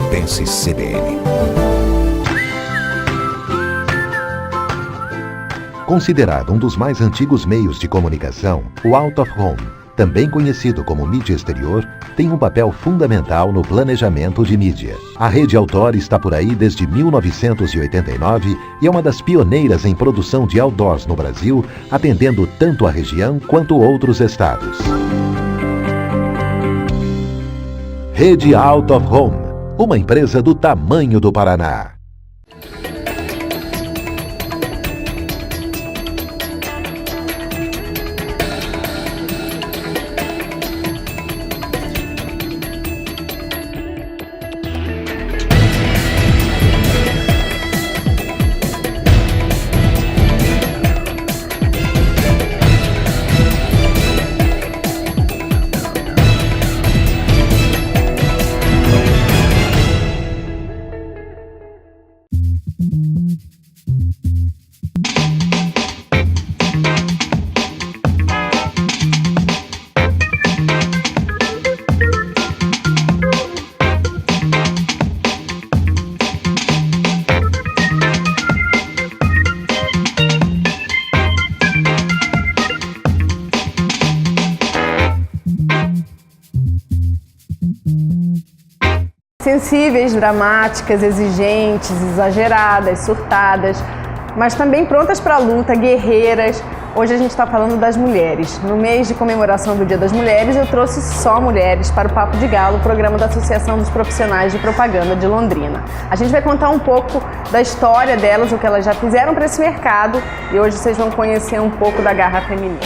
Pense CBN. Considerado um dos mais antigos meios de comunicação, o Out of Home, também conhecido como mídia exterior, tem um papel fundamental no planejamento de mídia. A Rede Outdoor está por aí desde 1989 e é uma das pioneiras em produção de outdoors no Brasil, atendendo tanto a região quanto outros estados. Rede Out of Home, uma empresa do tamanho do Paraná. Sensíveis, dramáticas, exigentes, exageradas, surtadas, mas também prontas para a luta, guerreiras. Hoje a gente está falando das mulheres. No mês de comemoração do Dia das Mulheres, eu trouxe só mulheres para o Papo de Galo, o programa da Associação dos Profissionais de Propaganda de Londrina. A gente vai contar um pouco da história delas, o que elas já fizeram para esse mercado, e hoje vocês vão conhecer um pouco da garra feminina.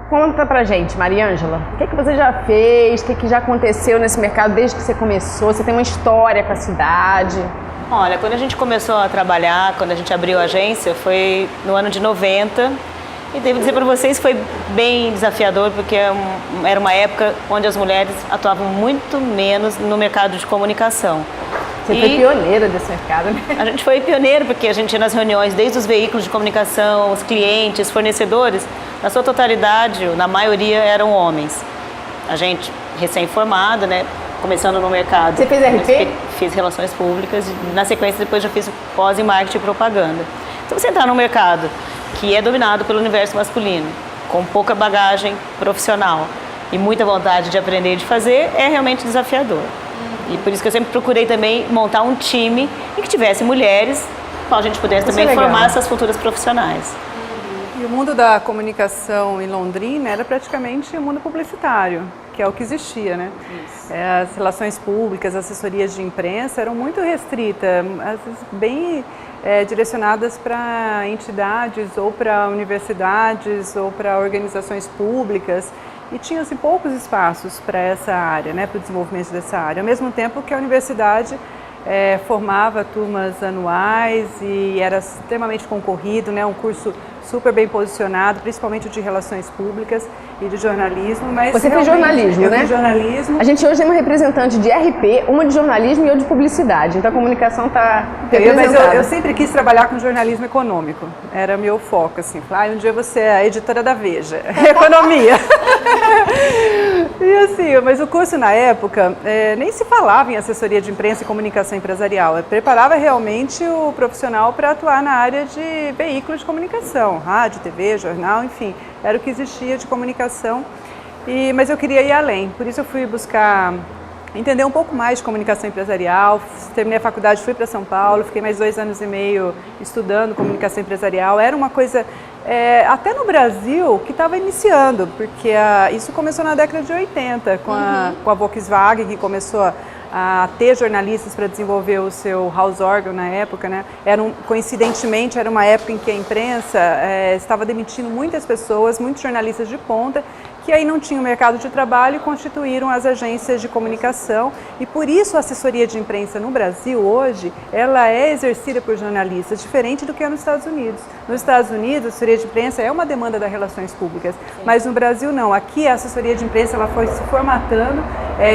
Conta pra gente, Mariângela, o que você já fez, o que já aconteceu nesse mercado desde que você começou? Você tem uma história com a cidade? Olha, quando a gente começou a trabalhar, quando a gente abriu a agência, foi no ano de 90. E devo dizer para vocês que foi bem desafiador, porque era uma época onde as mulheres atuavam muito menos no mercado de comunicação. Você foi pioneira desse mercado, né? A gente foi pioneiro porque a gente ia nas reuniões, desde os veículos de comunicação, os clientes, fornecedores, na sua totalidade, na maioria eram homens. A gente recém-formada, né? Começando no mercado. Você fez RP? Fiz relações públicas e na sequência depois já fiz pós em marketing e propaganda. Então você entrar num mercado que é dominado pelo universo masculino, com pouca bagagem profissional e muita vontade de aprender e de fazer, é realmente desafiador. E por isso que eu sempre procurei também montar um time em que tivesse mulheres, para a gente pudesse também formar essas futuras profissionais. E o mundo da comunicação em Londrina era praticamente o mundo publicitário, que é o que existia, né? As relações públicas, assessorias de imprensa eram muito restritas, às vezes bem direcionadas para entidades ou para universidades ou para organizações públicas. E tinha-se poucos espaços para essa área, né, para o desenvolvimento dessa área. Ao mesmo tempo que a universidade formava turmas anuais e era extremamente concorrido, né, um curso super bem posicionado, principalmente o de relações públicas e de jornalismo. Mas você fez jornalismo, né? Eu fiz jornalismo. A gente hoje tem uma representante de RP, uma de jornalismo e outra de publicidade, então a comunicação está representada. Mas eu sempre quis trabalhar com jornalismo econômico, era meu foco, assim, um dia você é a editora da Veja, economia. E assim, mas o curso na época nem se falava em assessoria de imprensa e comunicação empresarial, preparava realmente o profissional para atuar na área de veículos de comunicação, rádio, TV, jornal, enfim, era o que existia de comunicação, mas eu queria ir além, por isso eu fui buscar entender um pouco mais de comunicação empresarial, terminei a faculdade, fui para São Paulo, fiquei mais 2 anos e meio estudando comunicação empresarial, era uma coisa até no Brasil que estava iniciando, porque isso começou na década de 80, com a Volkswagen, que começou a ter jornalistas para desenvolver o seu house organ na época, né? Coincidentemente, era uma época em que a imprensa estava demitindo muitas pessoas, muitos jornalistas de ponta, que que aí não tinham mercado de trabalho e constituíram as agências de comunicação. E por isso a assessoria de imprensa no Brasil hoje, ela é exercida por jornalistas, diferente do que é nos Estados Unidos. Nos Estados Unidos, a assessoria de imprensa é uma demanda das relações públicas, mas no Brasil não. Aqui a assessoria de imprensa ela foi se formatando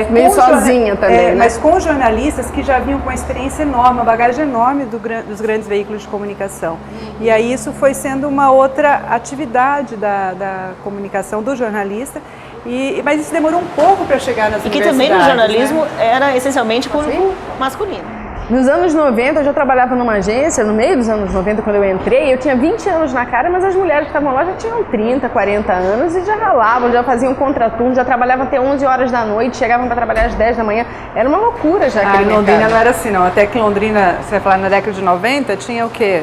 meio sozinha também, né? Mas com jornalistas que já vinham com uma experiência enorme, uma bagagem enorme dos grandes veículos de comunicação. E aí isso foi sendo uma outra atividade da comunicação do jornalista, mas isso demorou um pouco para chegar nas universidades. E que também no jornalismo, né, era essencialmente público Sim. masculino. Nos anos 90, eu já trabalhava numa agência, no meio dos anos 90, quando eu entrei, eu tinha 20 anos na cara, mas as mulheres que estavam lá já tinham 30, 40 anos e já ralavam, já faziam contraturno, já trabalhavam até 11 horas da noite, chegavam para trabalhar às 10 da manhã. Era uma loucura já aquele mercado. Londrina não era assim, não. Até que Londrina, você vai falar, na década de 90, tinha o quê?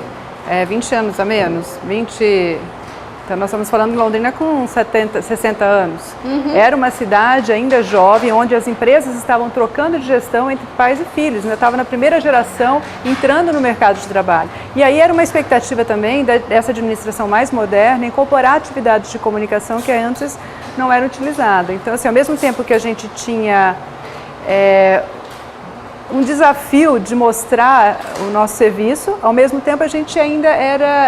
20 anos a menos? 20... Então nós estamos falando de Londrina com 60 anos. Era uma cidade ainda jovem, onde as empresas estavam trocando de gestão entre pais e filhos. Ainda estava na primeira geração, entrando no mercado de trabalho. E aí era uma expectativa também dessa administração mais moderna, incorporar atividades de comunicação que antes não eram utilizadas. Então, assim, ao mesmo tempo que a gente tinha um desafio de mostrar o nosso serviço, ao mesmo tempo a gente ainda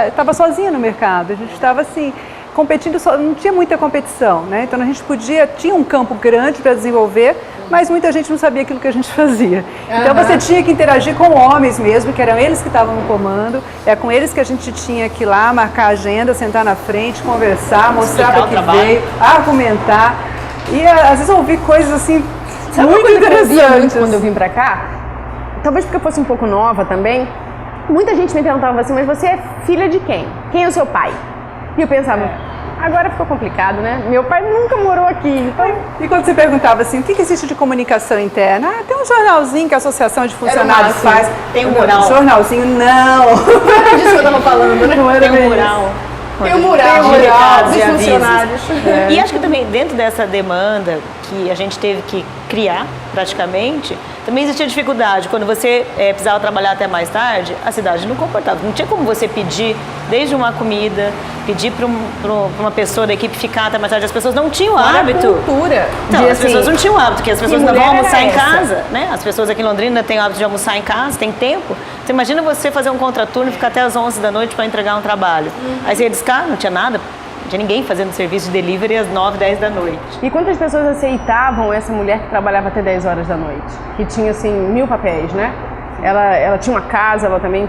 estava sozinha no mercado, a gente estava assim, competindo, não tinha muita competição, né? Então a gente tinha um campo grande para desenvolver, mas muita gente não sabia aquilo que a gente fazia. Então você tinha que interagir com homens mesmo, que eram eles que estavam no comando, é com eles que a gente tinha que ir lá, marcar a agenda, sentar na frente, conversar, mostrar para que veio, argumentar, e às vezes ouvir coisas assim, sabe muito interessantes. Muito quando eu vim pra cá, talvez porque eu fosse um pouco nova também, muita gente me perguntava assim, mas você é filha de quem? Quem é o seu pai? E eu pensava, agora ficou complicado, né? Meu pai nunca morou aqui, então... E quando você perguntava assim, o que existe de comunicação interna? Tem um jornalzinho que a Associação de Funcionários faz. Tem um mural. Jornalzinho, não! Não era disso que eu tava falando, né? Não era Tem um bem mural. Tem um mural de dos avisos. funcionários. E acho que também dentro dessa demanda que a gente teve que criar praticamente, também existia dificuldade. Quando você precisava trabalhar até mais tarde, a cidade não comportava. Não tinha como você pedir desde uma comida, pedir para uma pessoa da equipe ficar até mais tarde. As pessoas não tinham hábito. Cultura. Então, de, as pessoas não tinham hábito, que as pessoas ainda vão almoçar em essa? casa, né? As pessoas aqui em Londrina têm o hábito de almoçar em casa, tem tempo. Você imagina você fazer um contraturno e ficar até as 11 da noite para entregar um trabalho. Aí você ia discar, não tinha nada, não tinha ninguém fazendo serviço de delivery às 9, 10 da noite. E quantas pessoas aceitavam essa mulher que trabalhava até 10 horas da noite? Que tinha, assim, 1000 papéis, né? Ela tinha uma casa, ela também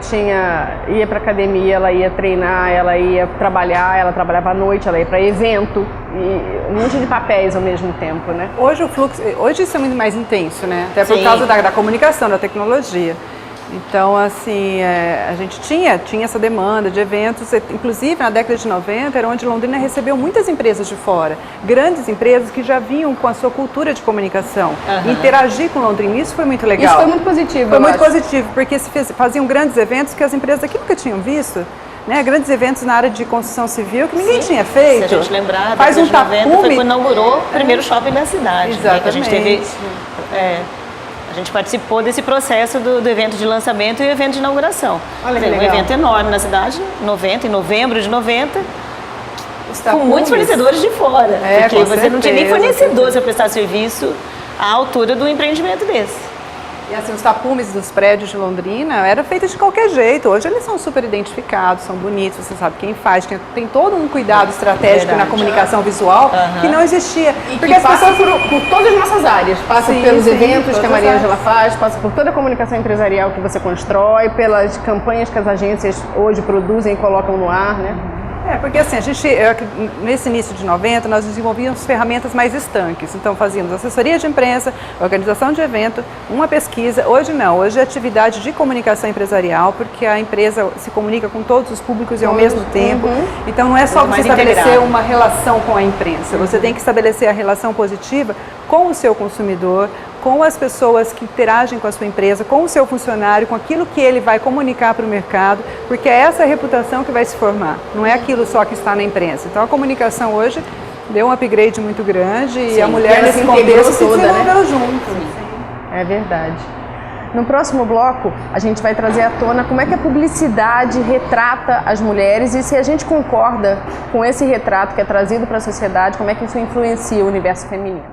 ia para academia, ela ia treinar, ela ia trabalhar, ela trabalhava à noite, ela ia para evento, e um monte de papéis ao mesmo tempo, né? Hoje isso é muito mais intenso, né? Até por Sim. causa da comunicação, da tecnologia. Então, assim, a gente tinha essa demanda de eventos, inclusive na década de 90, era onde Londrina recebeu muitas empresas de fora, grandes empresas que já vinham com a sua cultura de comunicação, interagir com Londrina, isso foi muito legal. Isso foi muito positivo, Foi eu muito acho. positivo, porque se faziam grandes eventos que as empresas aqui nunca tinham visto, né? Grandes eventos na área de construção civil que ninguém tinha feito. Se a gente lembrar, Faz um 90 foi tapume. quando inaugurou o primeiro shopping da cidade. Né? Que a gente teve... A gente participou desse processo do evento de lançamento e o evento de inauguração. Olha que Um legal. evento enorme na cidade, em novembro de 90, Os com tapumes. muitos fornecedores de fora. Porque com você não tinha nem certeza, fornecedor para prestar serviço à altura do empreendimento desse. E assim, os tapumes dos prédios de Londrina eram feitos de qualquer jeito. Hoje eles são super identificados, são bonitos, você sabe quem faz. Tem todo um cuidado estratégico Verdade. na comunicação visual que não existia. E Porque que as passa pessoas... por todas as nossas áreas. Passa Sim, pelos sim, eventos que a todas Maria as Ângela faz, passa por toda a comunicação empresarial que você constrói, pelas campanhas que as agências hoje produzem e colocam no ar, né? Porque assim, nesse início de 90, nós desenvolvíamos ferramentas mais estanques. Então, fazíamos assessoria de imprensa, organização de evento, uma pesquisa. Hoje não, hoje é atividade de comunicação empresarial, porque a empresa se comunica com todos os públicos e ao mesmo tempo. Então, não é só Tudo você mais estabelecer integrado. uma relação com a imprensa, você tem que estabelecer a relação positiva com o seu consumidor, com as pessoas que interagem com a sua empresa, com o seu funcionário, com aquilo que ele vai comunicar para o mercado, porque é essa reputação que vai se formar, não é aquilo só que está na imprensa. Então a comunicação hoje deu um upgrade muito grande e a mulher ela nesse se integrou contexto se toda, né? desenvolveu junto. É verdade. No próximo bloco, a gente vai trazer à tona como é que a publicidade retrata as mulheres e se a gente concorda com esse retrato que é trazido para a sociedade, como é que isso influencia o universo feminino.